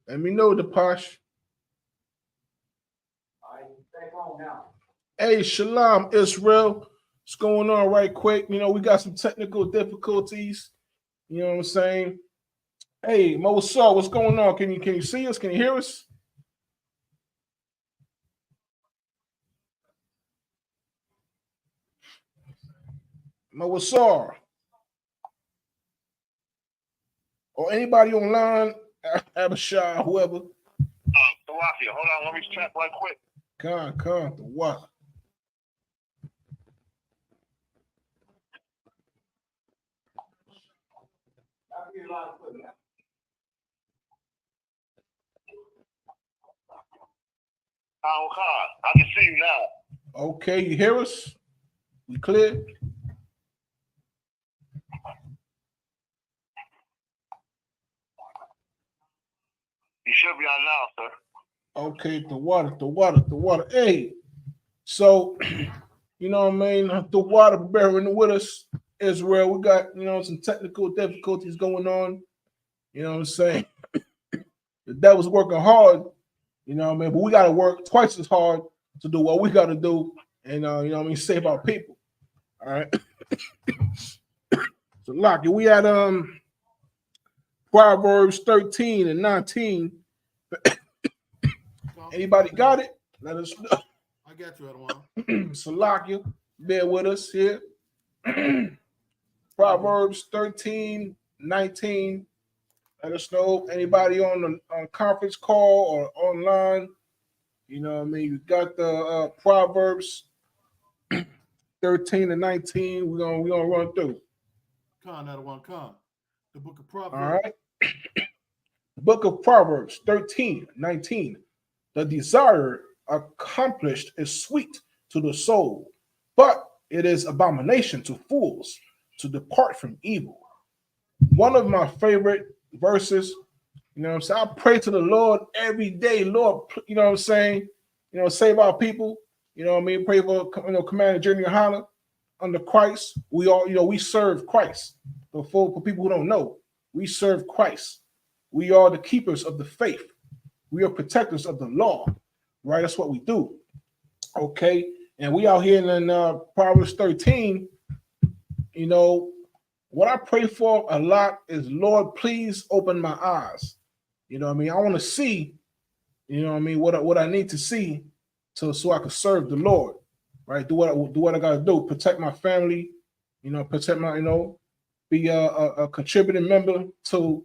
Let me know, the posh. Hey, Shalom, Israel. What's going on right quick? We got some technical difficulties. You know what I'm saying? Hey, Mo Saw, what's going on? Can you see us? Can you hear us? Mo Saw. Or anybody online, Abishai, whoever. Salafia, hold on, let me check right quick. Con, the what? I can see you now. Okay, you hear us? We clear? You should be on now, sir. Okay, the water. Hey, so you know what I mean? The water bearing with us, Israel. We got, some technical difficulties going on. You know what I'm saying? The devil's working hard, you know what I mean? But we gotta work twice as hard to do what we gotta do and you know what I mean, save our people. All right. So Lockie, we at Proverbs 13 and 19. Anybody got it? Let us know. I got you, Edwan. So Lockie, bear with us here. Proverbs 13, 19. Let us know. Anybody on the conference call or online? You know what I mean? You got the Proverbs 13 and 19. We're gonna run through. Khan. The book of Proverbs. All right. The book of Proverbs 13, 19. The desire accomplished is sweet to the soul, but it is abomination to fools to depart from evil. One of my favorite verses, you know what I'm saying? I pray to the Lord every day. Lord, you know what I'm saying? Save our people. You know what I mean? Pray for, Commander Junior Hana under Christ. We all, we serve Christ. But for people who don't know, we serve Christ. We are the keepers of the faith. We are protectors of the law, right? That's what we do. Okay. And we out here in Proverbs 13, what I pray for a lot is, Lord, please open my eyes. You know what I mean? I want to see, what I need to see so I can serve the Lord, right? Do what I got to do. Protect my family, protect my, be a contributing member to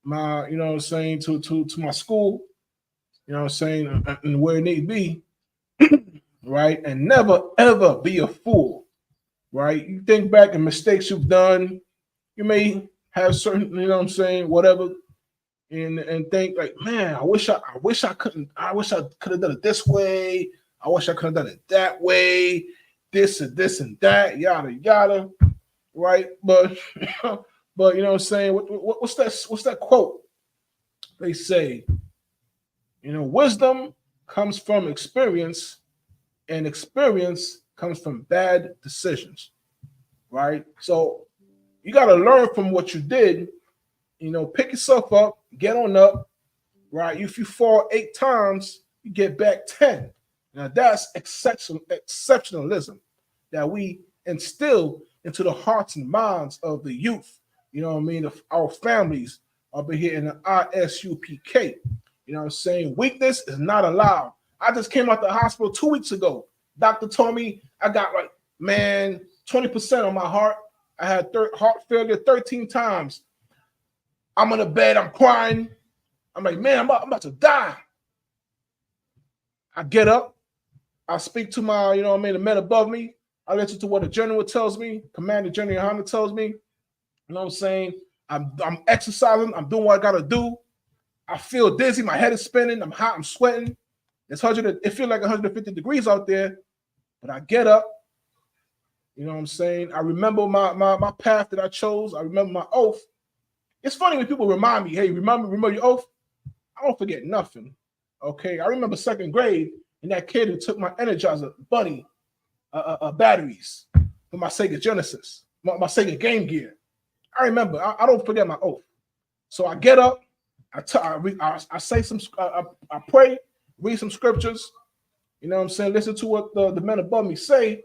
my, to my school, and where it need be, right? And never ever be a fool, right? You think back and mistakes you've done. You may have certain, whatever, and think like, man, I wish I could have done it this way. I wish I could have done it that way. This and this and that, yada yada, right? But but you know what I'm saying? What's that quote? They say, wisdom comes from experience, and experience comes from bad decisions, right? So you got to learn from what you did. Pick yourself up, get on up, right? If you fall 8 times, you get back 10. Now that's exceptionalism that we instill into the hearts and minds of the youth. You know what I mean? Of our families up here in the ISUPK. You know what I'm saying? Weakness is not allowed. I just came out the hospital 2 weeks ago. Doctor told me I got 20% on my heart. I had heart failure 13 times. I'm in the bed, I'm crying. I'm like, man, I'm about to die. I get up, I speak to my, the men above me. I listen to what the general tells me, Commander General Honda tells me. You know what I'm saying? I'm exercising, I'm doing what I gotta do. I feel dizzy, my head is spinning, I'm hot, I'm sweating. It feels like 150 degrees out there, but I get up. You know what I'm saying? I remember my path that I chose. I remember my oath. It's funny when people remind me, hey, remember your oath? I don't forget nothing. Okay. I remember 2nd grade and that kid who took my Energizer Bunny batteries for my Sega Genesis, my Sega Game Gear. I remember. I don't forget my oath. So I get up, I say some, I pray, read some scriptures. You know what I'm saying? Listen to what the men above me say.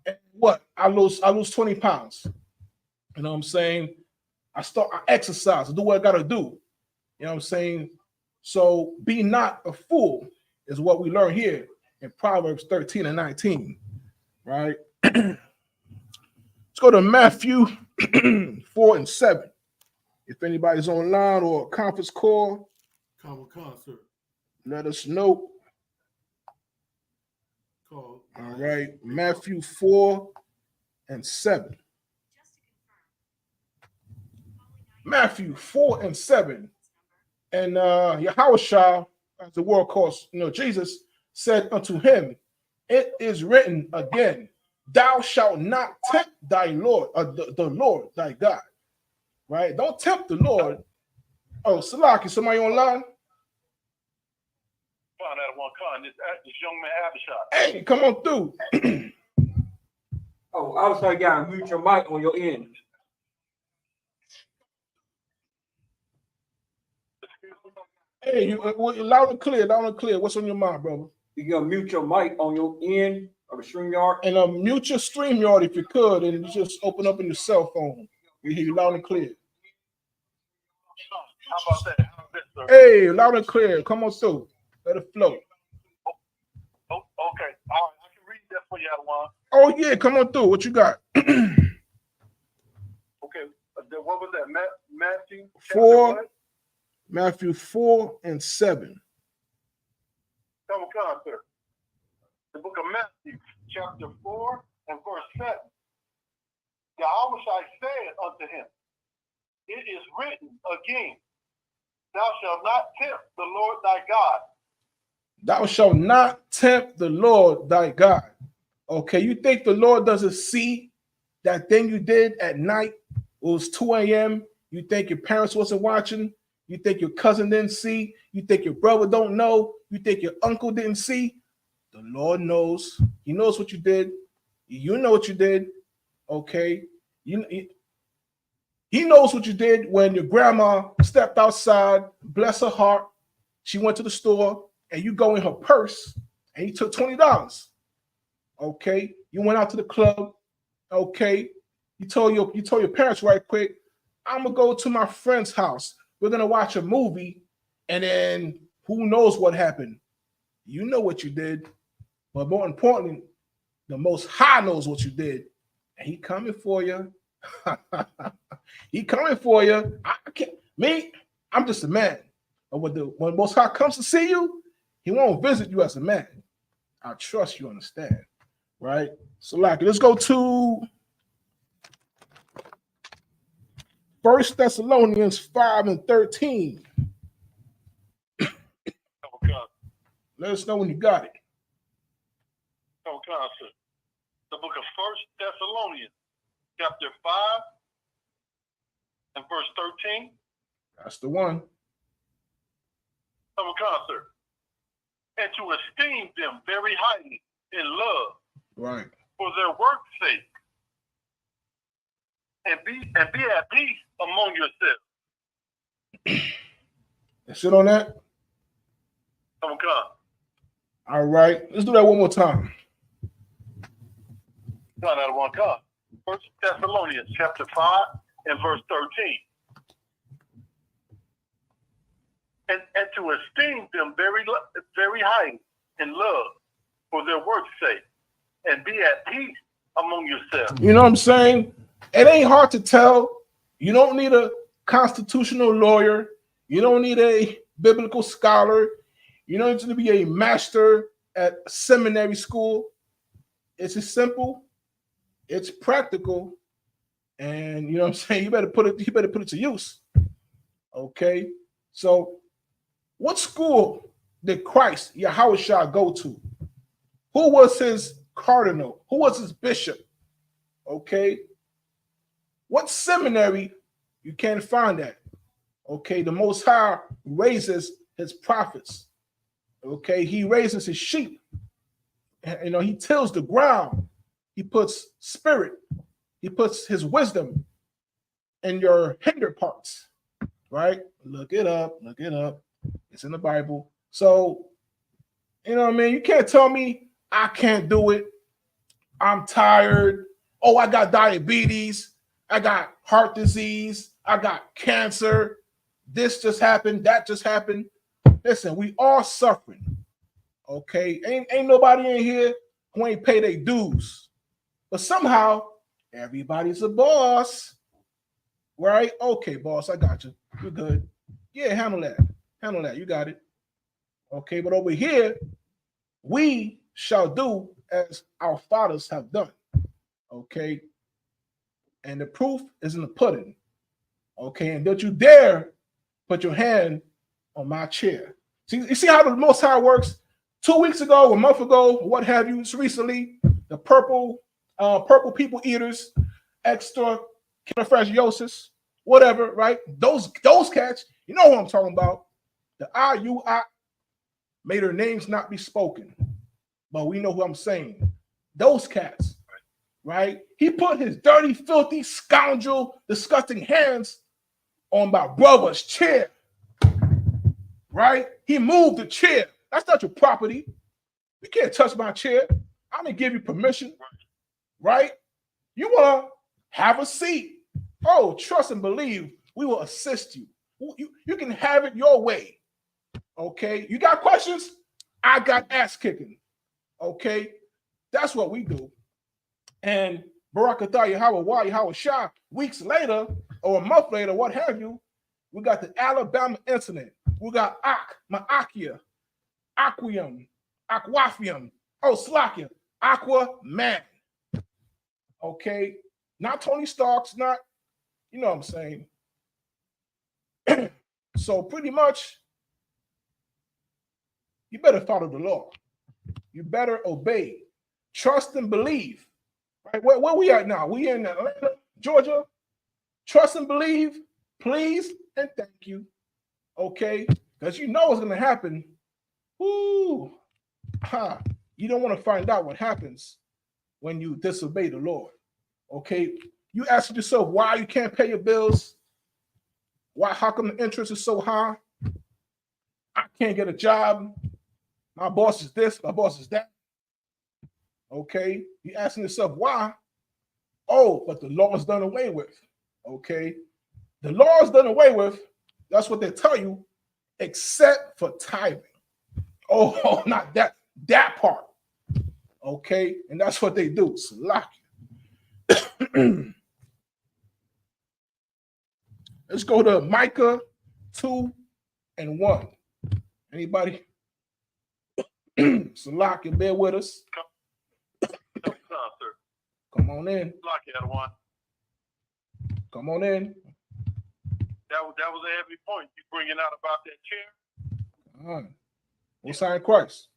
And what? I lose 20 pounds. You know what I'm saying? I exercise, I do what I gotta do. You know what I'm saying? So be not a fool is what we learn here in Proverbs 13 and 19. Right? Let's go to Matthew 4 and 7. If anybody's online or a conference call, Come, sir. let us know. Call. All right, Matthew 4 and 7. Matthew 4 and 7. And Yahushua, as the word calls, Jesus said unto him, it is written again, thou shalt not tempt thy Lord, the Lord thy God. Right? Don't tempt the Lord. Oh, Salaki, somebody online? Found out one con. This young man Abishai. Hey, come on through. Oh, also you gotta mute your mic on your end. Hey, you loud and clear, loud and clear. What's on your mind, brother? You gotta mute your mic on your end of the StreamYard. And mute your StreamYard if you could, and just open up in your cell phone. We hear you loud and clear. How about that? How's this, sir? Hey, loud and clear. Come on through. Let it flow. Oh, okay. All right. I can read that for you, Adawan. Oh, yeah. Come on through. What you got? Okay. What was that? Matthew 4. Matthew 4 and 7. Come on, sir. The book of Matthew, chapter 4 and verse 7. Yahushua said unto him, it is written again, thou shalt not tempt the Lord thy God. Thou shalt not tempt the Lord thy God. Okay, you think the Lord doesn't see that thing you did at night? It was 2 a.m. You think your parents wasn't watching? You think your cousin didn't see? You think your brother don't know? You think your uncle didn't see? The Lord knows. He knows what you did. You know what you did. Okay. He knows what you did when your grandma stepped outside, bless her heart. She went to the store and you go in her purse and you took $20. Okay. You went out to the club. Okay. You told your parents right quick, I'm gonna go to my friend's house. We're gonna watch a movie, and then who knows what happened? You know what you did, but more importantly, the Most High knows what you did, and He coming for you. He coming for you. I'm just a man, but when Most High comes to see you, He won't visit you as a man. I trust you understand, right? So, let's go to 1 Thessalonians 5 and 13. Let us know when you got it. The book of 1 Thessalonians, chapter 5 and verse 13. That's the one. And to esteem them very highly in love, right, for their work's sake, and be at peace among yourselves. That's it on that. All right, let's do that one more time. 1 Thessalonians chapter 5 and verse 13. And to esteem them very highly in love for their work's sake, and be at peace among yourselves. You know what I'm saying? It ain't hard to tell. You don't need a constitutional lawyer. You don't need a biblical scholar. You don't need to be a master at seminary school. It's as simple. It's practical. And you know what I'm saying? You better put it to use. Okay. So what school did Christ, Yahushua, go to? Who was his cardinal? Who was his bishop? Okay. What seminary? You can't find that. Okay. The Most High raises his prophets. Okay. He raises his sheep. You know, he tills the ground. He puts spirit. He puts his wisdom in your hinder parts. right? Look it up. Look it up. It's in the Bible. So, you know what I mean? You can't tell me I can't do it. I'm tired. Oh, I got diabetes. I got heart disease. I got cancer. This just happened. That just happened. Listen, we all suffering. Okay? Ain't nobody in here who ain't pay their dues. But somehow, everybody's a boss. Right? Okay, boss, I got you. You're good. Yeah, handle that. Handle that. You got it. Okay, but over here, we shall do as our fathers have done. Okay. And the proof is in the pudding. Okay. And don't you dare put your hand on my chair. See, you see how the Most High works? 2 weeks ago, a month ago, what have you, recently, the purple people eaters, extra kinefragiosis, whatever, right? Those cats, you know what I'm talking about. The IUI made their names not be spoken. But we know who I'm saying. Those cats, right? He put his dirty, filthy, scoundrel, disgusting hands on my brother's chair, right? He moved the chair. That's not your property. You can't touch my chair. I'm going to give you permission, right? You want to have a seat. Oh, trust and believe. We will assist you. You can have it your way, okay? You got questions? I got ass kicking. Okay, that's what we do. And Barak Atah Yahweh Shah, weeks later or a month later, what have you, we got the Alabama incident. We got Ma'akia, Aquium, Aquafium, Slakia, Aquaman. Okay, not Tony Stark's, not, you know what I'm saying. So pretty much, you better follow the law. You better obey. Trust and believe. Right? Where we at now? We in Atlanta, Georgia. Trust and believe, please, and thank you. Okay? Because you know what's going to happen. Ooh. You don't want to find out what happens when you disobey the Lord. Okay? You ask yourself why you can't pay your bills. How come the interest is so high? I can't get a job. My boss is this, my boss is that. Okay, you're asking yourself why? Oh, but the law is done away with. Okay, the law is done away with. That's what they tell you, except for tithing. Oh, not that part. Okay, and that's what they do. Let's go to Micah 2:1. Anybody? Salaki, bear with us. Come on in. Come on in. That was a heavy point you bringing out about that chair. We'll sign Christ.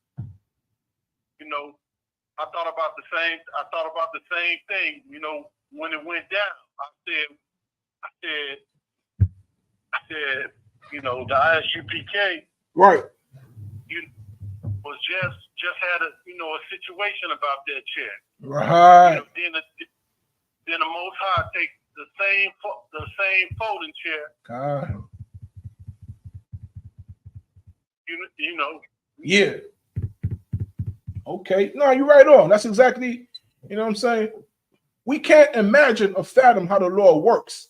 You know, I thought about the same thing. You know, when it went down, I said, you know, the ISUPK, right, was just had a situation about that chair. Right. You know, then the Most High take the same folding chair. God. You know. Yeah. Okay. No, you're right on. That's exactly, you know what I'm saying? We can't imagine or fathom how the Lord works.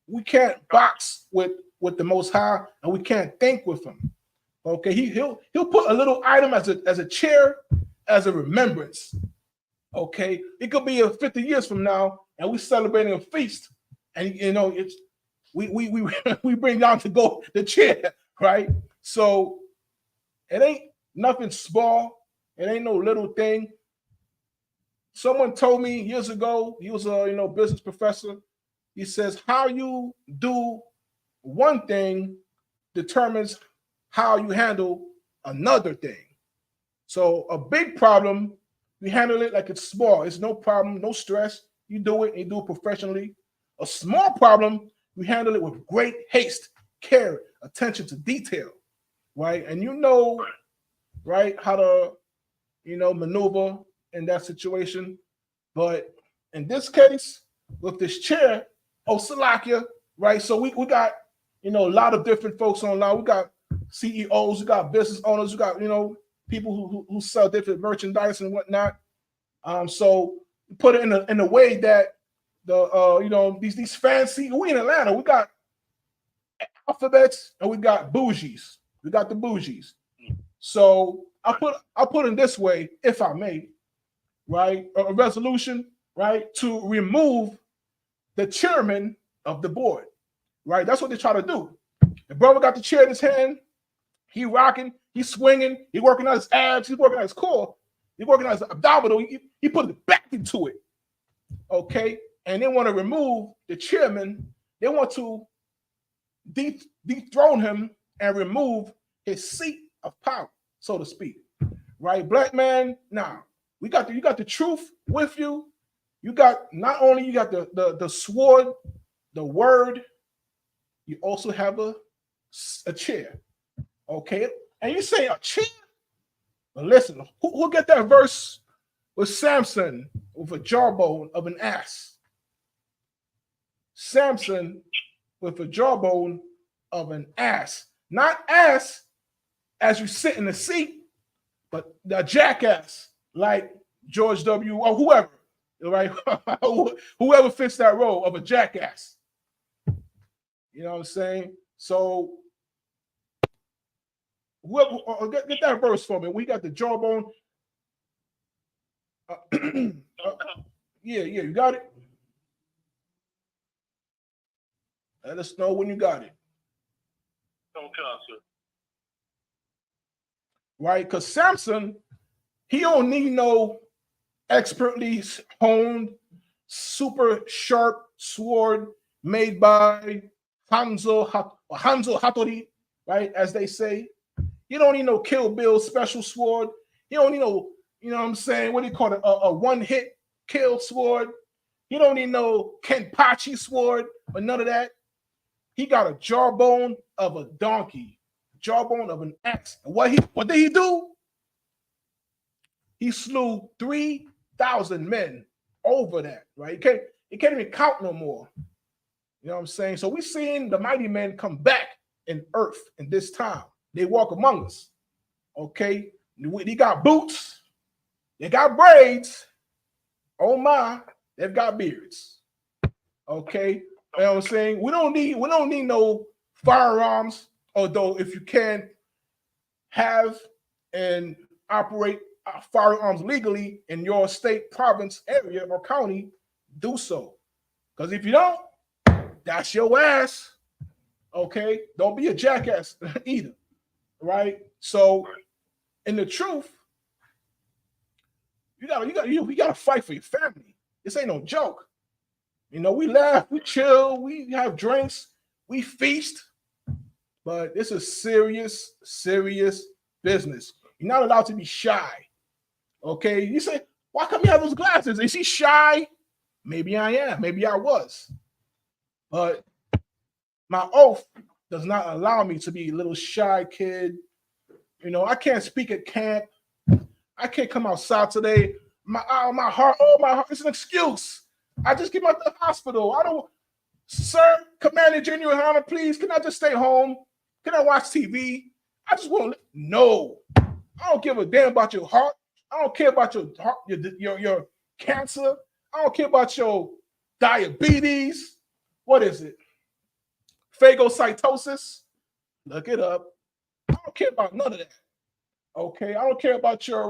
We can't box with the Most High, and we can't think with him. Okay, he'll put a little item as a chair, as a remembrance. Okay, it could be 50 years from now, and we're celebrating a feast, and you know it's we bring down to go the chair, right? So it ain't nothing small. It ain't no little thing. Someone told me years ago, he was a business professor. He says how you do one thing determines how you handle another thing. So a big problem, you handle it like it's small. It's no problem, no stress. You do it and you do it professionally. A small problem, you handle it with great haste, care, attention to detail, right? And you know, right, how to, maneuver in that situation. But in this case, with this chair, Salakia, right? So we got a lot of different folks online. We got CEOs, we got business owners, we got, people who sell different merchandise and whatnot. So put it in a way that these fancy, we in Atlanta, we got alphabets and we got bougies. We got the bougies. So I'll put it this way, if I may, right? A resolution, right, to remove the chairman of the board, right? That's what they try to do. The brother got the chair in his hand. He rocking, he's swinging, he working on his abs, he's working on his core, he's working on his abdominal. He put it back into it, okay? And they want to remove the chairman. They want to dethrone him and remove his seat of power, so to speak, right? Black man, now you got the truth with you. You got not only you got the sword, the word, you also have a chair, okay? And you say a chair, but listen, who get that verse with Samson with a jawbone of an ass? Samson with a jawbone of an ass, not ass as you sit in the seat, but the jackass like George W. or whoever, right? Whoever fits that role of a jackass. You know what I'm saying? So whoever, get that verse for me. We got the jawbone. Yeah, you got it. Let us know when you got it. Don't answer. Right? Because Samson, he don't need no expertly honed, super sharp sword made by Hanzo Hattori, right? As they say. You don't need no Kill Bill special sword. You don't need no, you know what I'm saying? What do you call it? A one-hit kill sword. You don't need no Kenpachi sword or none of that. He got a jawbone of a donkey, jawbone of an axe. And what did he do? He slew 3,000 men over that, right? He can't even count no more. You know what I'm saying? So we're seeing the mighty men come back in earth in this time. They walk among us. Okay? They got boots. They got braids. Oh my, they've got beards. Okay? You know what I'm saying? We don't need no firearms, although if you can have and operate firearms legally in your state, province, area, or county, do so. Because if you don't, that's your ass. Okay? Don't be a jackass either. Right? So, in the truth, you gotta fight for your family. This ain't no joke. We laugh, we chill, we have drinks, we feast, but this is serious business. You're not allowed to be shy. Okay? You say, why come you have those glasses? Is he shy? Maybe I am. Maybe I was. But my oath does not allow me to be a little shy kid. I can't speak at camp. I can't come outside today. My heart, it's an excuse. I just came out the hospital. Sir, Commander General Hunter, please, can I just stay home? Can I watch TV? I just want to, no. I don't give a damn about your heart. I don't care about your heart, your cancer. I don't care about your diabetes. What is it? Phagocytosis. Look it up. I don't care about none of that. Okay, I don't care about your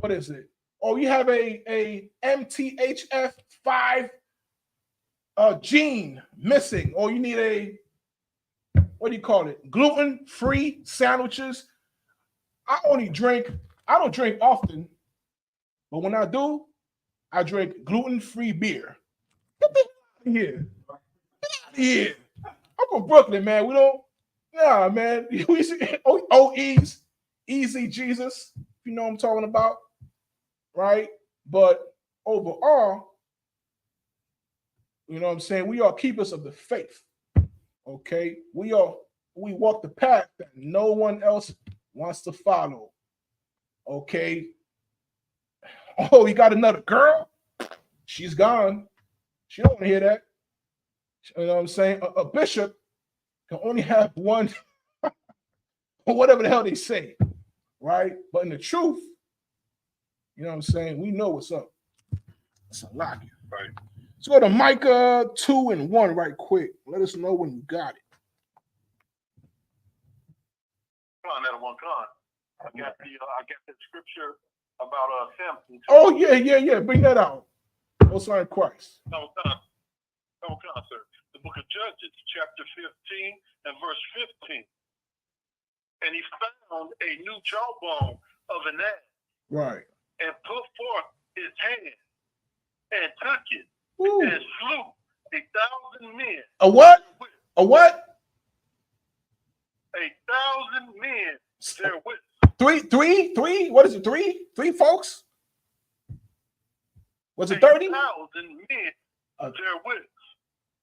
what is it? Oh, you have a MTHF5 gene missing, or you need a, what do you call it? Gluten-free sandwiches. I don't drink often, but when I do, I drink gluten-free beer. Get the out of here. Get out of here. I'm from Brooklyn, man. We don't, nah, man. We see OEs, Easy Jesus, if you know what I'm talking about, right? But overall, you know what I'm saying? We are keepers of the faith, okay? We walk the path that no one else wants to follow, okay? Oh, you got another girl? She's gone. She don't want to hear that. You know what I'm saying? A bishop can only have one, or whatever the hell they say, right? But in the truth, you know what I'm saying? We know what's up. It's a lot, right? Let's go to Micah 2:1 right quick. Let us know when you got it. Come on, that one con. I got the scripture about Samson. Too. Oh yeah. Bring that out. Most High Christ. Come on, sir. The book of Judges, chapter 15 and verse 15. And he found a new jawbone of an ass. Right. And put forth his hand and took it. Ooh. And slew 1,000 men. A what? A what? 1,000 men therewith. Three? What is it? Three folks? Was it 30? 1,000 men therewith.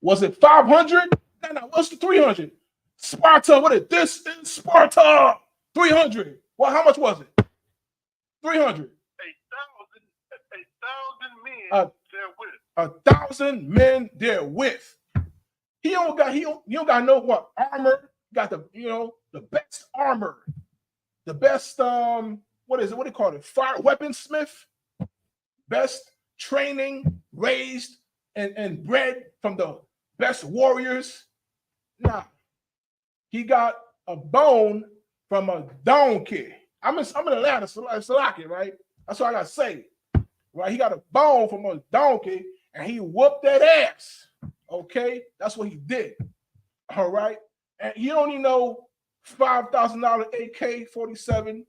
Was it 500? No. What's the 300? Sparta. What is this? Sparta. 300. Well, how much was it? 300. 1,000 men therewith. 1,000 men therewith. He don't got no what armor. Got the best armor, the best what is it? What do you call it? Fire weaponsmith. Best training, raised and bred from the best warriors. Nah, he got a bone from a donkey. I'm in Atlanta, Salaki, right? That's what I gotta say. Right? He got a bone from a donkey and he whooped that ass. Okay, that's what he did. All right, and you don't even know $5,000 AK-47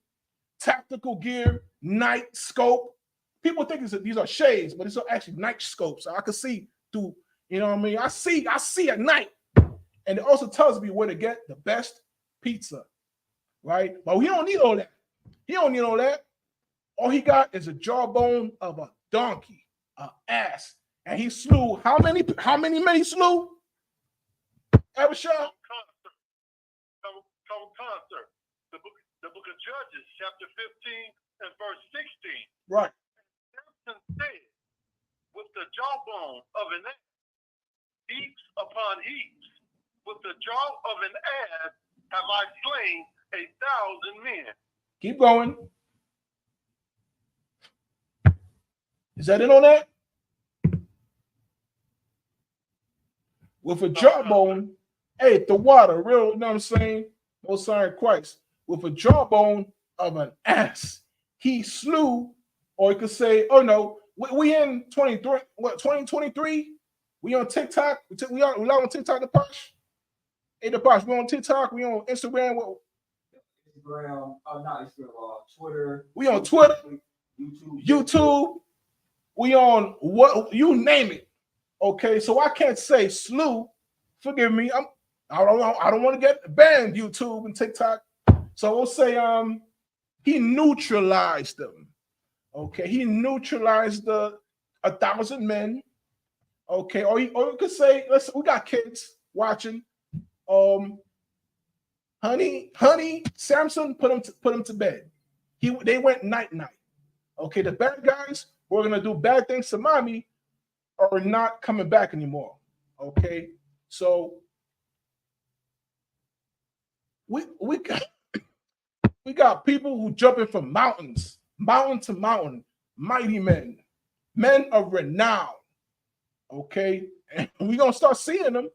tactical gear, night scope. People think these are shades, but it's actually night scopes. So I can see through. You know what I mean? I see at night, and it also tells me where to get the best pizza. Right? But he don't need all that. He don't need all that. All he got is a jawbone of a donkey, an ass. And he slew how many men he slew? Abishai? Concert. The book of Judges, chapter 15 and verse 16. Right. Samson said, with the jawbone of an ass, heaps upon heaps, with the jaw of an ass have I slain 1,000 men. Keep going. Is that it on that? With a jawbone, hey, the water, real, you know what I'm saying? Most High Christ. With a jawbone of an ass, he slew, or you could say, oh no, we in 2023? We on TikTok? We on TikTok, the Posh? Hey, the Posh, we on TikTok? We on Instagram? Instagram, not Instagram, Twitter. We on Twitter, YouTube. We on what you name it. Okay, so I can't say slew. Forgive me. I don't want to get banned, YouTube and TikTok. So we'll say he neutralized them. Okay, he neutralized the 1,000 men. Okay, or you could say, we got kids watching. Honey, Samson put him to bed. They went night. Okay, the bad guys who are gonna do bad things to mommy are not coming back anymore. Okay, so we got people who jumping from mountain to mountain, mighty men of renown. Okay, and we gonna start seeing them.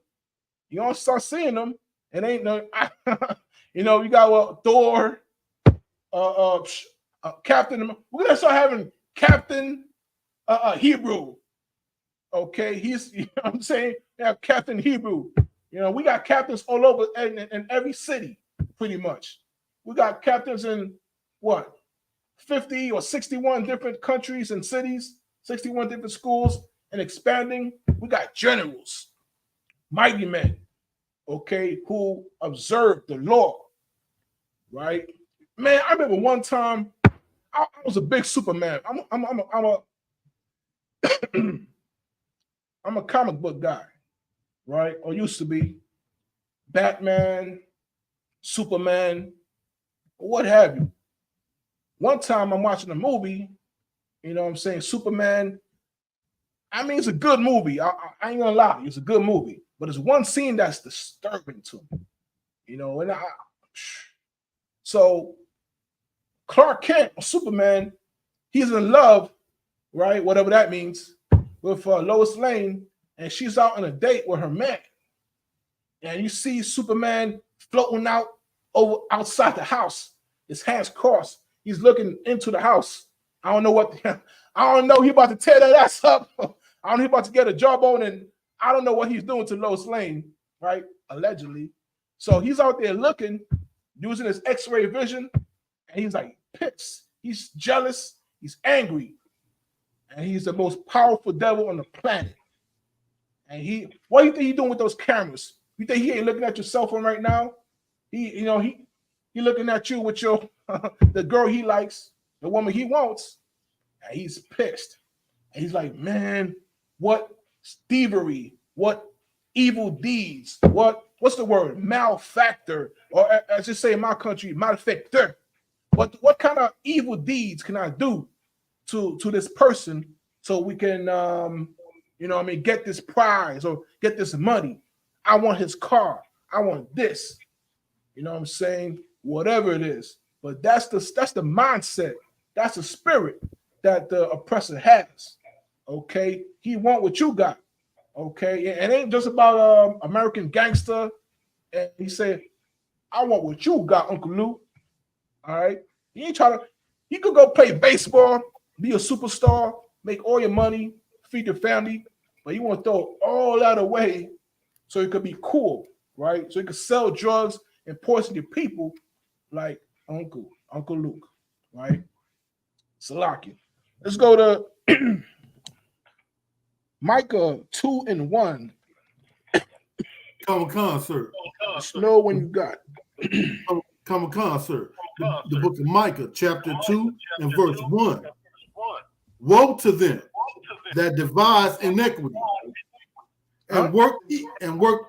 You gonna start seeing them. It ain't no, you got Thor, Captain. We're gonna start having Captain Hebrew. Okay, he's, you know what I'm saying? We have Captain Hebrew. We got captains all over in every city, pretty much. We got captains in 50 or 61 different countries and cities, 61 different schools, and expanding. We got generals, mighty men, okay, who observe the law, right? Man, I remember one time I was a big Superman. I'm a comic book guy, right? Or used to be. Batman, Superman, what have you. One time I'm watching a movie, you know what I'm saying, Superman. I mean, it's a good movie. I ain't gonna lie, it's a good movie. But there's one scene that's disturbing to me. You know, and so Clark Kent, or Superman, he's in love, right? Whatever that means, with Lois Lane, and she's out on a date with her man. And you see Superman floating out over outside the house, his hands crossed. He's looking into the house. I don't know what I don't know. He about to tear that ass up. I don't know. He about to get a jawbone, and I don't know what he's doing to Lois Lane, right? Allegedly. So he's out there looking, using his X-ray vision, and he's like pissed. He's jealous. He's angry, and he's the most powerful devil on the planet. And what do you think he's doing with those cameras? You think he ain't looking at your cell phone right now? He looking at you with your the girl he likes, the woman he wants, and he's pissed. And he's like, man, what thievery, what evil deeds, what's the word? Malfactor, or as I say in my country, malfactor. What kind of evil deeds can I do to this person so we can get this prize or get this money? I want his car. I want this. You know what I'm saying? Whatever it is. But that's the mindset. That's the spirit that the oppressor has. Okay? He want what you got. Okay? It ain't just about American gangster. And he said, I want what you got, Uncle Lou. All right? He could go play baseball, be a superstar, make all your money, feed your family, but you want to throw all that away so it could be cool, right? So he could sell drugs and poison your people like Uncle Luke, right? Salaki. Let's go to Micah 2:1. Come, sir. Just know when you got it. Come, sir. The book of Micah, chapter 2 and verse 1. Woe to them that devise iniquity and work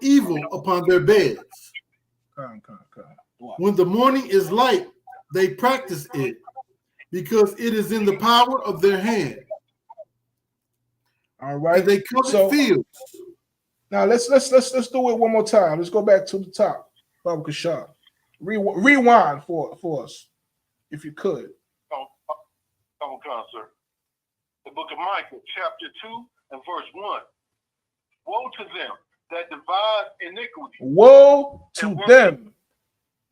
evil upon their beds. When the morning is light, they practice it, because it is in the power of their hand. All right. And they covet fields. Now let's do it one more time. Let's go back to the top. Baba Kashab. Rewind for us, if you could. Come, sir. The book of Micah, chapter 2 and verse 1. Woe to them that devise iniquity. Woe to them.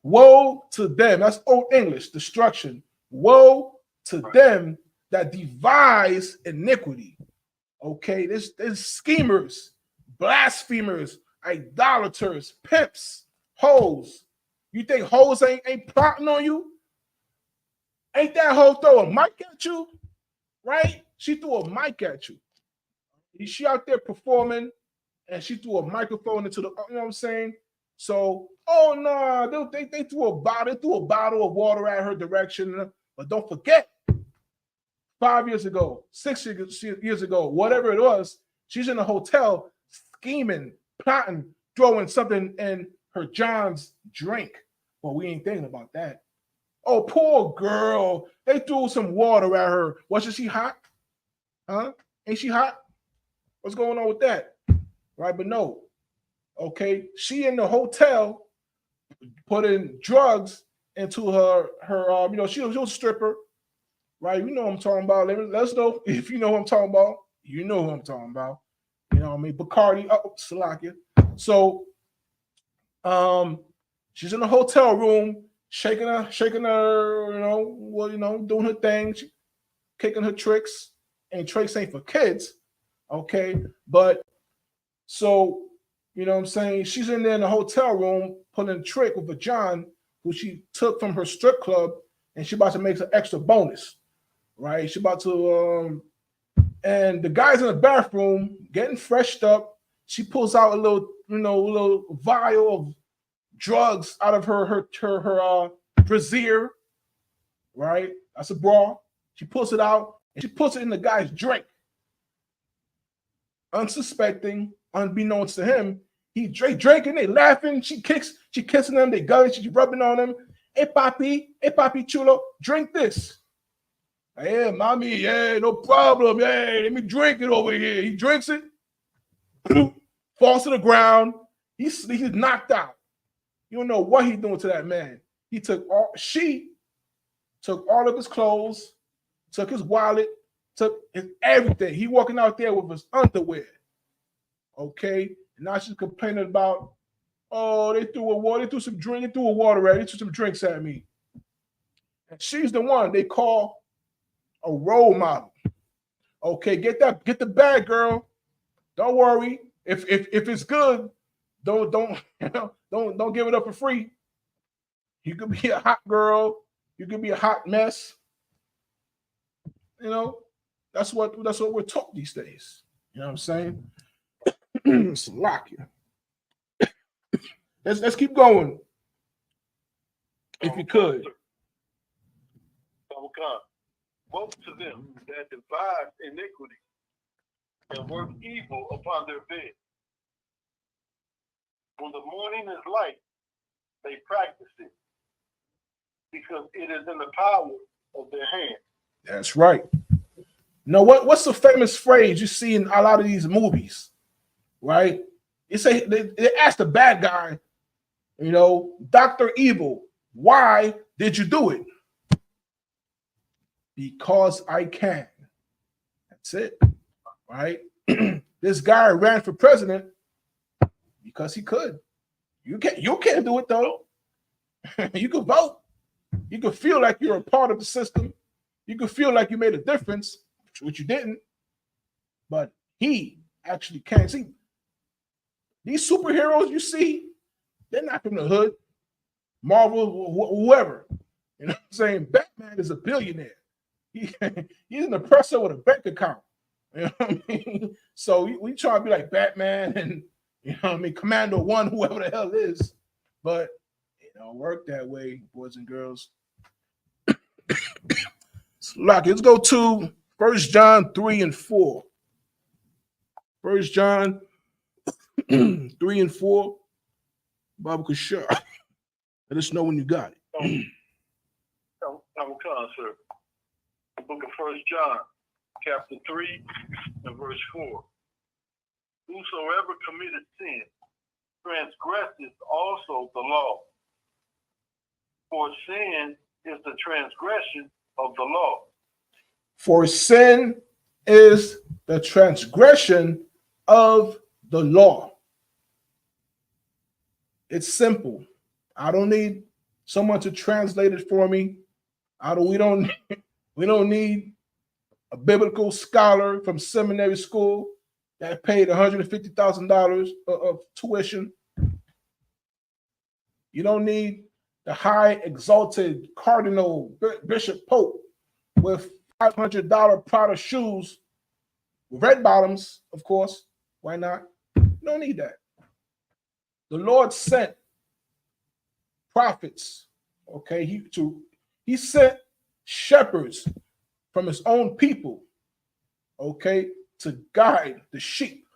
Woe to them. That's Old English, destruction. Woe to them that devise iniquity. Okay, there's schemers, blasphemers, idolaters, pimps, hoes. You think hoes ain't plotting on you? Ain't that hoe throw a mic at you? Right? She threw a mic at you. She out there performing, and she threw a microphone into the, you know what I'm saying? So, oh no, they threw a bottle of water at her direction. But don't forget, 5 years ago, 6 years ago, whatever it was, she's in a hotel scheming, plotting, throwing something in her John's drink. Well, we ain't thinking about that. Oh, poor girl. They threw some water at her. Wasn't she hot? Huh? Ain't she hot? What's going on with that? Right, but no. Okay, she in the hotel putting drugs into her she was a stripper, right? You know what I'm talking about. Let us know if you know what I'm talking about. You know who I'm talking about. You know what I mean? Bacardi, Salakia. So, she's in the hotel room, shaking her, doing her thing, kicking her tricks, and tricks ain't for kids, okay? But so, you know what I'm saying? She's in there in the hotel room pulling a trick with a John who she took from her strip club, and she about to make an extra bonus, right? She about to, and the guy's in the bathroom getting freshed up. She pulls out a little vial of drugs out of her brassiere, right? That's a bra. She pulls it out and she puts it in the guy's drink. Unsuspecting, unbeknownst to him, he drinking, they laughing, she kissing them, they gulling, she's rubbing on him. Hey papi chulo, drink this. Hey, mommy, yeah, no problem. Hey, let me drink it over here. He drinks it, falls to the ground. He's knocked out. You don't know what he's doing to that man. She took all of his clothes, took his wallet, took his everything. He walking out there with his underwear. Okay. And now she's complaining about, oh, they threw some drinks at me. And she's the one they call a role model. Okay, get the bag, girl. Don't worry. If it's good, don't give it up for free. You could be a hot girl, you could be a hot mess. You know, that's what we're taught these days. You know what I'm saying? Salakia. Let's keep going. If you could. Woe to them that devise iniquity and work evil upon their bed. When the morning is light, they practice it, because it is in the power of their hand. That's right. Now, what's the famous phrase you see in a lot of these movies, right? You say they ask the bad guy, you know, Dr. Evil, why did you do it? Because I can. That's it, right? This guy ran for president because he could. You can't do it though. You can vote. You can feel like you're a part of the system. You can feel like you made a difference, which you didn't. But he actually can. See, these superheroes you see, they're not from the hood. Marvel, whoever. You know what I'm saying? Batman is a billionaire. He's an oppressor with a bank account. You know what I mean? So we try to be like Batman and, you know what I mean, Commando One, whoever the hell is. But it don't work that way, boys and girls. Let's go to 1 John 3 and 4. 1 John 3 and 4. Baba Kashar. Let us know when you got it. I will come, sir. The book of 1 John, chapter 3 and verse 4. Whosoever committed sin transgresseth also the law. For sin is the transgression of the law. For sin is the transgression of the law. It's simple. I don't need someone to translate it for me. We don't need a biblical scholar from seminary school that paid $150,000 of tuition. You don't need the high exalted Cardinal Bishop Pope with $500 Prada shoes, red bottoms, of course. Why not? You don't need that. The Lord sent prophets. Okay, he sent shepherds from his own people, okay, to guide the sheep.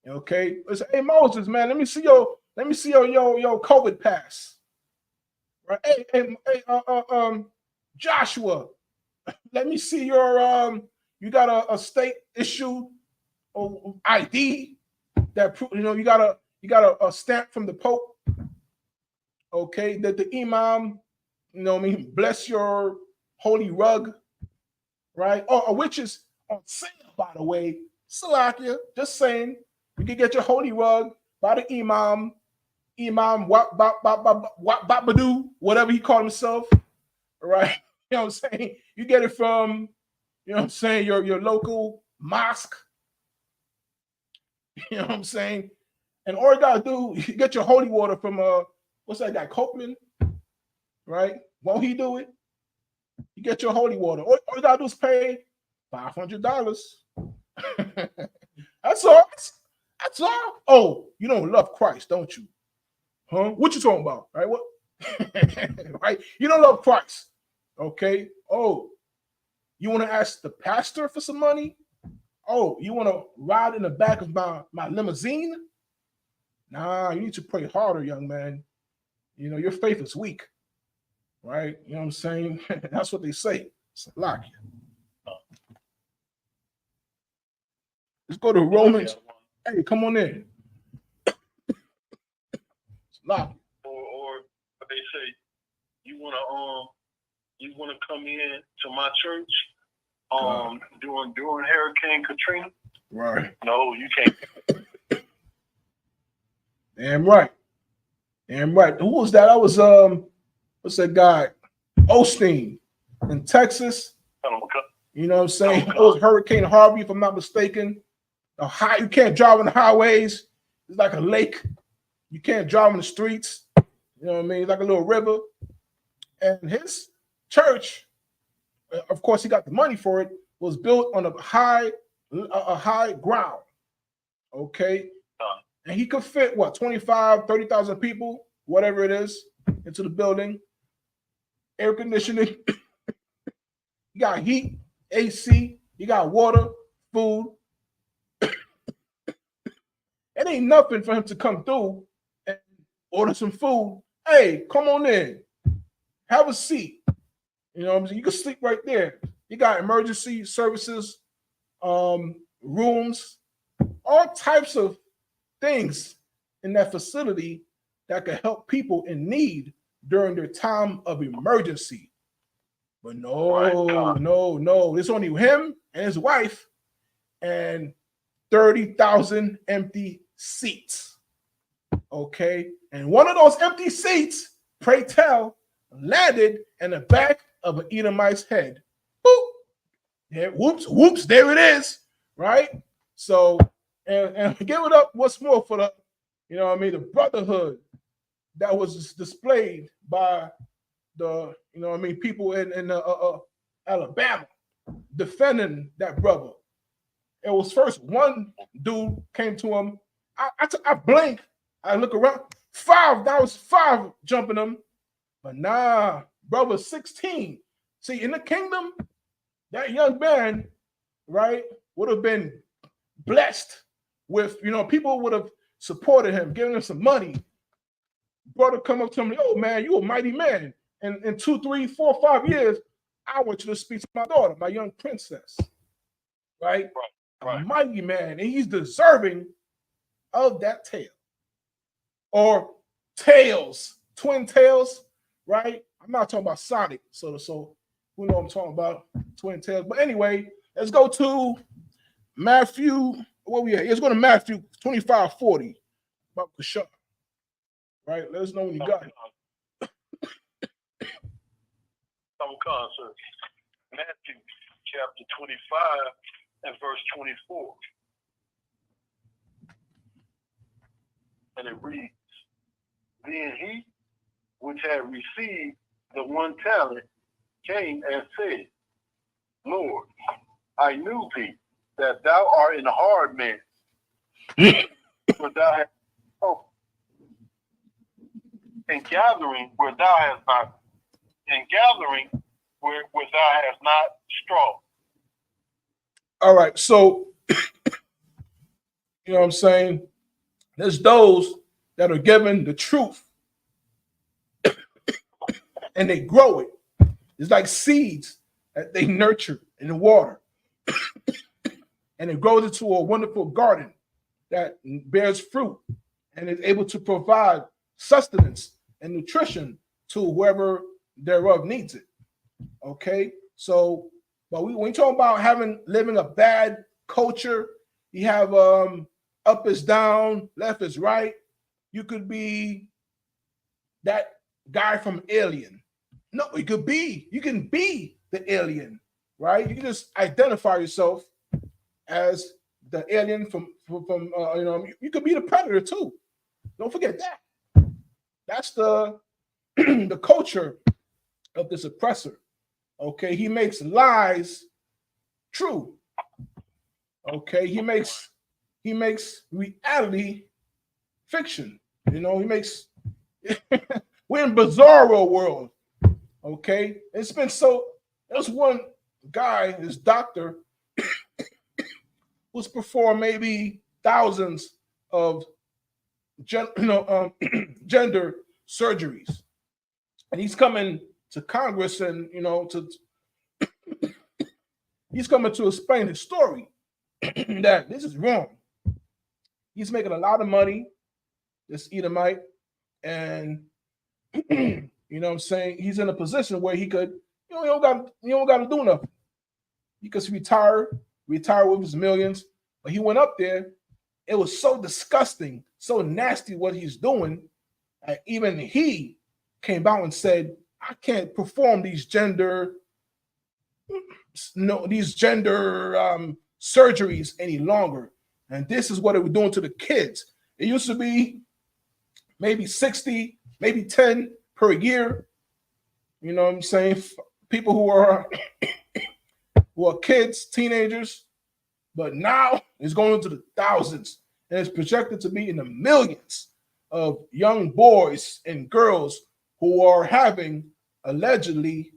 Okay, listen, hey Moses, man, let me see your COVID pass. Right, hey, Joshua, let me see your you got a state issue ID that you got a stamp from the Pope. Okay, that the imam, bless your holy rug, right? Which is on sale, by the way. Salakia, just saying, you can get your holy rug by the imam Babadu, whatever he called himself, right? You know what I'm saying? You get it from, your local mosque. You know what I'm saying? And all you gotta do, you get your holy water from what's that guy, Copeland, right? Won't he do it? You get your holy water. All you gotta do is pay $500. That's all. That's all. Oh, you don't love Christ, don't you? Huh? What you talking about? Right? What? Right? You don't love Christ. Okay. Oh, you want to ask the pastor for some money? Oh, you want to ride in the back of my limousine? Nah, you need to pray harder, young man. Your faith is weak. Right? You know what I'm saying? That's what they say. It's a lock. Let's go to Romans. Hey, come on in. lock you. Or they say, you wanna come in to my church during Hurricane Katrina? Right. No, you can't. Damn right. Damn right. Who was that? That was what's that guy? Osteen in Texas. You know what I'm saying? It was Hurricane Harvey, if I'm not mistaken. You can't drive on the highways. It's like a lake. You can't drive on the streets. You know what I mean? It's like a little river. And his church, of course, he got the money for it, was built on a high ground. Okay. And he could fit, 30,000 people, whatever it is, into the building. Air conditioning. You got heat, AC, you got water, food. It ain't nothing for him to come through and order some food. Hey, come on in. Have a seat. You know what I'm saying? You can sleep right there. You got emergency services, rooms, all types of things in that facility that can help people in need during their time of emergency. But no. It's only him and his wife and 30,000 empty seats. Okay. And one of those empty seats, pray tell, landed in the back of an Edomite's head. Boop. Yeah, whoops, there it is. Right? So, and give it up once more for the, the brotherhood that was displayed by the, people in Alabama defending that brother. It was first one dude came to him. I blink. I look around. That was five jumping him. But nah, brother 16. See, in the kingdom, that young man, right, would have been blessed with, people would have supported him, given him some money. Brother come up to him, oh man, you a mighty man. And in 2, 3, 4, 5 years, I want you to speak to my daughter, my young princess. Right? A mighty man, and he's deserving of that tail. Or tails, twin tails, right? I'm not talking about Sonic, so we know what I'm talking about, twin tails. But anyway, let's go to Matthew. Where we at? Let's go to Matthew 25:40 about Kashar. Right? Let us know when you got it. Matthew chapter 25 and verse 24. And it reads, then he which had received the 1 talent came and said, Lord, I knew thee, that thou art an hard man, for thou hast and gathering where thou hast not, and gathering where thou hast not straw. All right, so you know what I'm saying? There's those that are given the truth and they grow it. It's like seeds that they nurture in the water. And it grows into a wonderful garden that bears fruit and is able to provide sustenance and nutrition to whoever thereof needs it. Okay, so but when we talk about living a bad culture, you have up is down, left is right. You could be that guy from Alien. No, you can be the alien, right? You can just identify yourself as the alien from you could be the predator too. Don't forget that. That's the the culture of this oppressor. Okay, he makes lies true. Okay, he makes reality fiction. He makes we're in bizarro world. Okay, there's one guy, this doctor, who's performed maybe thousands of gender surgeries, and he's coming to Congress and he's coming to explain his story that this is wrong. He's making a lot of money, this Edomite, and you know what I'm saying, he's in a position where he could, you don't got to do nothing. He could retire with his millions, but he went up there. It was so disgusting, so nasty what he's doing. Even he came out and said, I can't perform these gender surgeries any longer. And this is what it was doing to the kids. It used to be maybe 60, maybe 10 per year. You know what I'm saying? People who are kids, teenagers, but now it's going into the thousands, and it's projected to be in the millions of young boys and girls who are having allegedly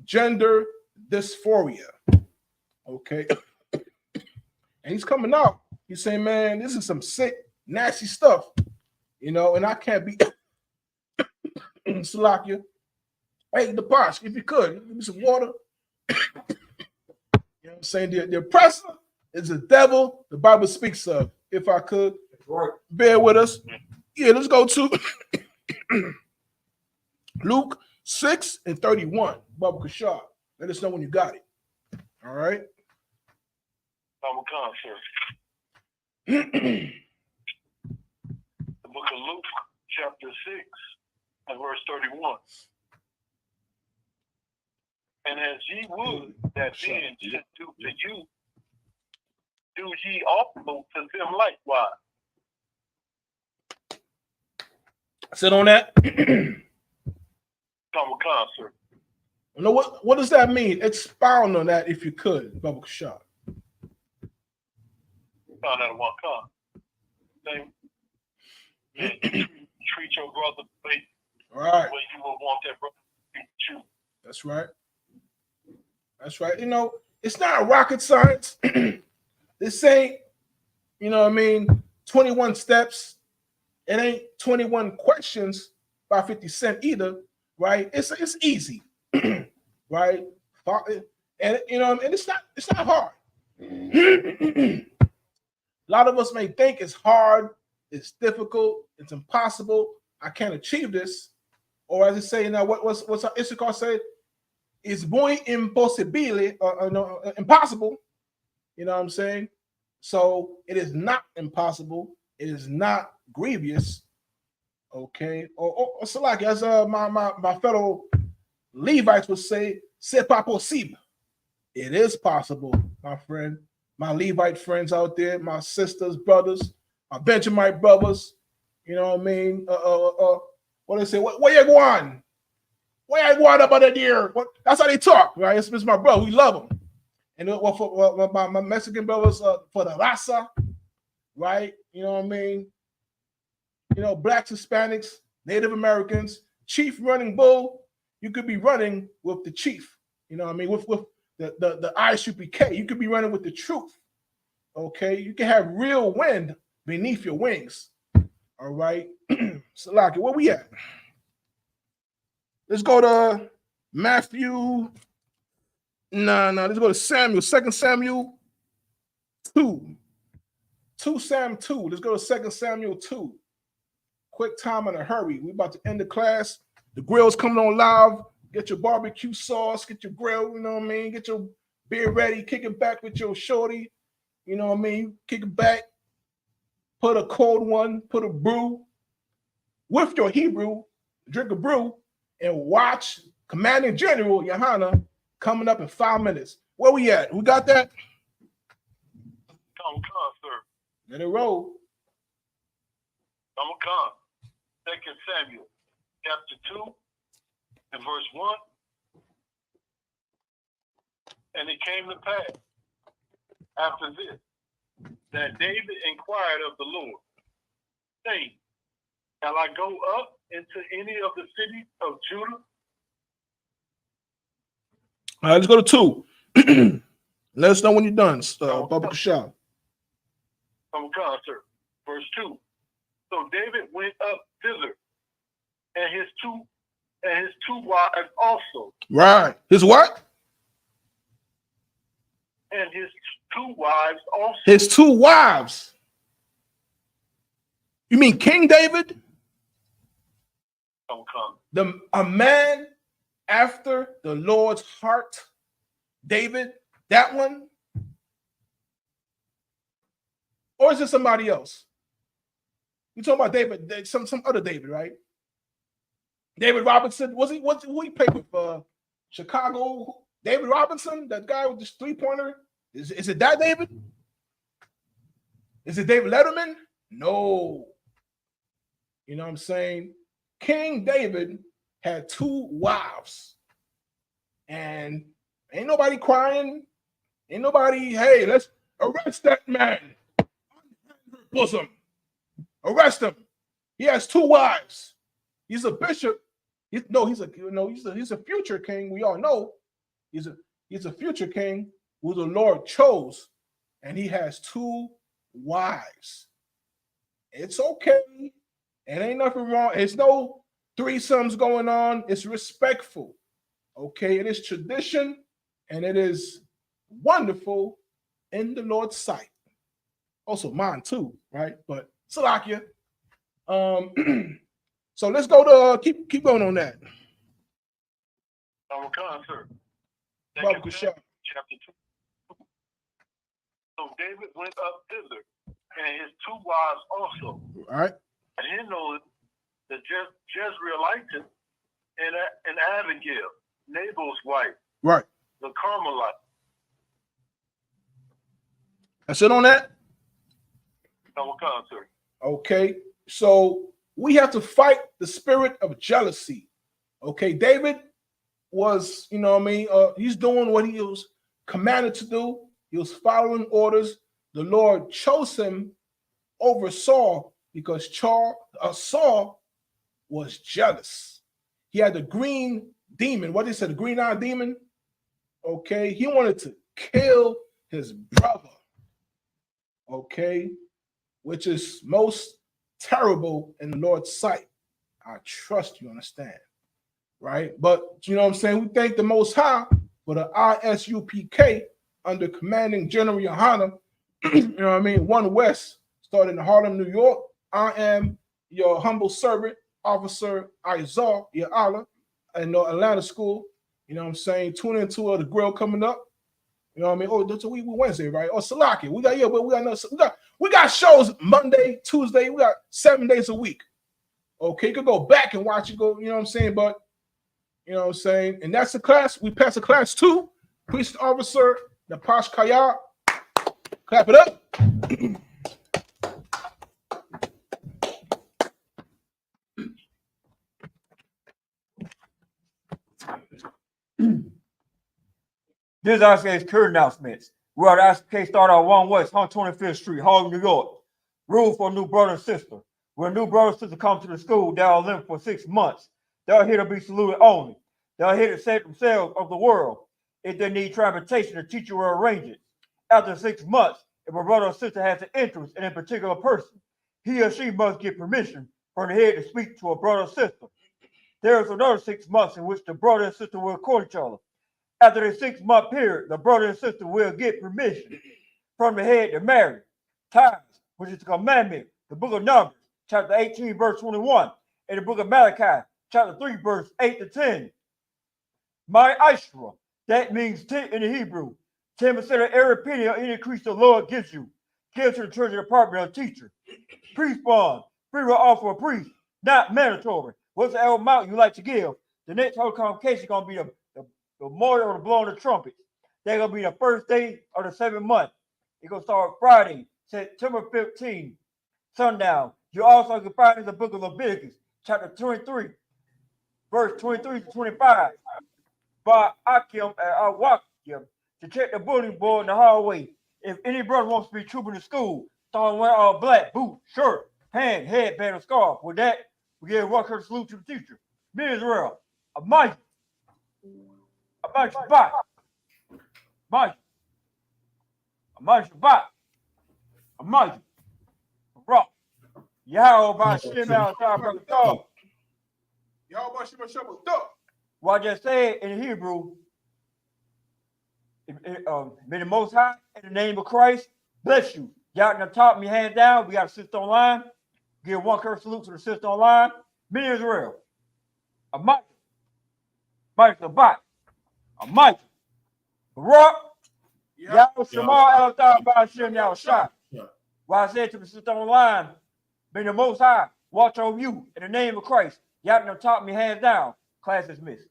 gender dysphoria. Okay. And he's coming out. He's saying, man, this is some sick, nasty stuff, you know, and I can't be Salakia. Hey, the Posh, if you could, give me some water. You know what I'm saying? The oppressor is the devil the Bible speaks of. If I could, bear with us. Yeah, let's go to Luke 6:31. Baba Kashar. Let us know when you got it. All right. I'm a concert. The book of Luke, chapter 6, and verse 31. And as ye would that men should do to you, do ye also to them likewise. Sit on that. Come a concert. You know what does that mean? Expound on that if you could, Baba Kashar. Found out one con. Treat your brother right. where you would want that brother to treat you. That's right. That's right. You know, it's not rocket science. This ain't, you know what I mean, 21 steps. It ain't 21 questions by 50 Cent either, right? It's easy, right? And you know, and it's not hard. A lot of us may think it's hard, it's difficult, it's impossible. I can't achieve this, or as they say now, what's Issachar said? It's muy impossibile, impossible. You know what I'm saying? So it is not impossible. It is not grievous. Okay, or so like as my fellow Levites would say, c'est pas possible. It is possible, my friend. My Levite friends out there, my sisters, brothers, my Benjamite brothers. You know what I mean? What they say? Where you going? Where you going about it there? That's how they talk, right? It's my brother. We love them. And for my Mexican brothers, for the raza, right? You know what I mean? You know, blacks, Hispanics, Native Americans, chief running bull. You could be running with the chief. You know what I mean? With the ISUPK, you could be running with the truth. Okay, you can have real wind beneath your wings. All right, Salaki, where we at? Let's go to Matthew. Let's go to Samuel. 2 Samuel 2. 2 Sam 2. Let's go to 2 Samuel 2. Quick time in a hurry. We about to end the class. The grill's coming on live. Get your barbecue sauce. Get your grill. You know what I mean? Get your beer ready. Kick it back with your shorty. You know what I mean? Kick it back. Put a cold one. Put a brew with your Hebrew. Drink a brew and watch Commanding General Yohana coming up in 5 minutes. Where we at? We got that? Come, sir. Let it roll. Come. 2 Samuel, chapter 2, and verse 1. And it came to pass after this that David inquired of the Lord, saying, shall I go up into any of the cities of Judah? All right, let's go to 2. Let us know when you're done, Baba Kashab. Come, sir. Verse 2. So David went up thither, and his two wives also. Right. His what? And his 2 wives also. His 2 wives. You mean King David? A man after the Lord's heart, David, that one? Or is it somebody else? You talking about David, some other David, right? David Robinson, who he played with Chicago? David Robinson, that guy with this three-pointer? Is it that David? Is it David Letterman? No. You know what I'm saying? King David had 2 wives. And ain't nobody crying. Ain't nobody, hey, let's arrest that man. Bosom. Arrest him. He has 2 wives. He's a bishop. He's a future king. We all know he's a future king who the Lord chose, and he has 2 wives. It's okay. It ain't nothing wrong. It's no threesomes going on. It's respectful. Okay, it is tradition, and it is wonderful in the Lord's sight. Also mine too, right? But Salakia. So let's go to keep going on that. Sir. Chapter 2. So David went up thither, and his 2 wives also. All right. And he knows the Jezreelite and Abigail, Nabal's wife. Right. The Carmelite. That's it on that? Sir. Okay. So we have to fight the spirit of jealousy. Okay. David was, he's doing what he was commanded to do. He was following orders. The Lord chose him over Saul because Saul was jealous. He had the green demon. What they said, the green-eyed demon? Okay. He wanted to kill his brother. Okay. Which is most terrible in the Lord's sight. I trust you understand. Right? But you know what I'm saying? We thank the Most High for the ISUPK under commanding General Yohanan, you know what I mean? 1 West, started in Harlem, New York. I am your humble servant, Officer Isaiah Ya'ala, in Atlanta School. You know what I'm saying? Tune into the grill coming up. You know what I mean? Oh, that's we Wednesday, right? Or Salaki. We got shows Monday, Tuesday. We got 7 days a week. Okay, you could go back and watch it. Go, you know what I'm saying? But you know what I'm saying? And that's the class. We passed the class 2. Priest Officer Napash Kaya. Clap it up. This is ISK's current announcements. We are the ISK start out 1 West, 125th Street, Harlem, New York. Rule for a new brother and sister. When a new brother and sister come to the school, they'll live for 6 months. They're here to be saluted only. They're here to save themselves of the world. If they need transportation, the teacher will arrange it. After 6 months, if a brother or sister has an interest in a particular person, he or she must get permission from the head to speak to a brother or sister. There is another 6 months in which the brother and sister will court each other. After the 6 month period, the brother and sister will get permission from the head to marry. Tithes, which is the commandment, the book of Numbers, chapter 18, verse 21, and the book of Malachi, chapter 3, verse 8 to 10. My Ishra, that means 10 in the Hebrew. 10% of every penny or any increase the Lord gives you. Give to the treasury department of teacher. Priest bond, free will offer a priest, not mandatory. What's the amount you like to give? The next whole convocation is going to be the memorial or the blowing of the trumpets. They're going to be the first day of the 7th month. It's going to start Friday, September 15th, sundown. You also can find in the book of Leviticus, chapter 23, verse 23 to 25. By Akim and Awakim to check the bulletin board in the hallway. If any brother wants to be trooping to school, start wearing all black, boot, shirt, pants, headband, or scarf. With that, we give a welcome salute to the teacher. Me Israel, Amaya Shabbat, Amaya Shabbat, Amaya Rock, Yahweh by Shem out brother dog. Y'all watch my show. Dog. What I just said in Hebrew, may the Most High, in the name of Christ, bless you. Y'all in the top, me hands down. We got a sister online. Give one curse salute to the sister online. Me Israel. a Mike, Mike Sabat, a Mike, Barak, Yeah. Yahweh Shema El Ba'ashem Yahweh Shai. Why I said to the sister on the line, may the Most High watch over you in the name of Christ. Y'all done taught me hands down. Class is missed.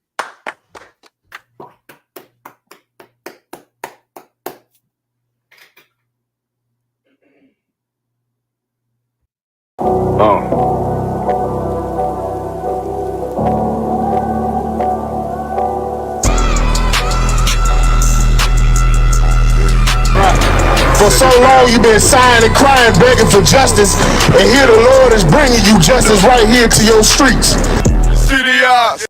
For so long you've been sighing and crying, begging for justice, and here the Lord is bringing you justice right here to your streets. City eyes.